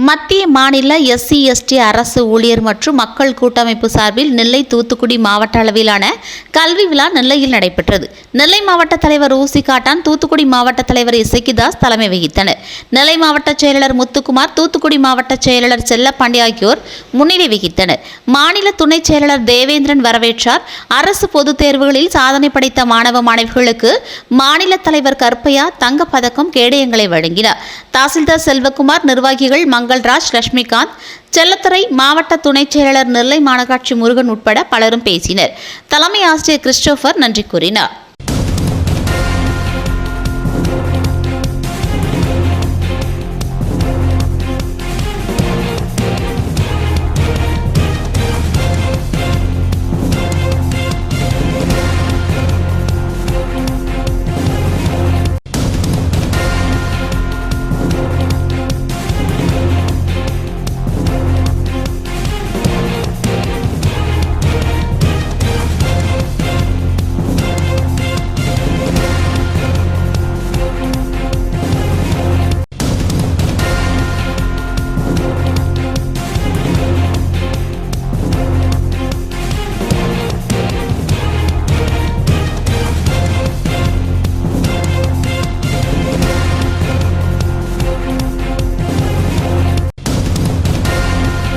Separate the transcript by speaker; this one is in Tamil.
Speaker 1: மத்திய மாநில எஸ்சி எஸ்டி அரசு ஊழியர் மற்றும் மக்கள் கூட்டமைப்பு சார்பில் நெல்லை தூத்துக்குடி மாவட்ட அளவிலான கல்வி விழா நெல்லையில் நடைபெற்றது. நெல்லை மாவட்ட தலைவர் ஊசி காட்டான், தூத்துக்குடி மாவட்ட தலைவர் இசைக்கிதாஸ் தலைமை வகித்தனர். நெல்லை மாவட்ட செயலாளர் முத்துக்குமார், தூத்துக்குடி மாவட்ட செயலாளர் செல்லப்பாண்டி ஆகியோர் முன்னிலை வகித்தனர். மாநில துணை செயலாளர் தேவேந்திரன் வரவேற்றார். அரசு பொதுத் தேர்வுகளில் சாதனை படைத்த மாணவ மாணவிகளுக்கு மாநில தலைவர் கற்பையா தங்கப்பதக்கம், கேடயங்களை வழங்கினார். தாசில்தார் செல்வகுமார், நிர்வாகிகள் மங்கள்ராஜ், லட்சுமிகாந்த், செல்லத்துறை, மாவட்ட துணை செயலாளர் நெல்லை மாநகராட்சி முருகன் உட்பட பலரும் பேசினர். தலைமை ஆசிரியர் கிறிஸ்டோபர் நன்றி கூறினார்.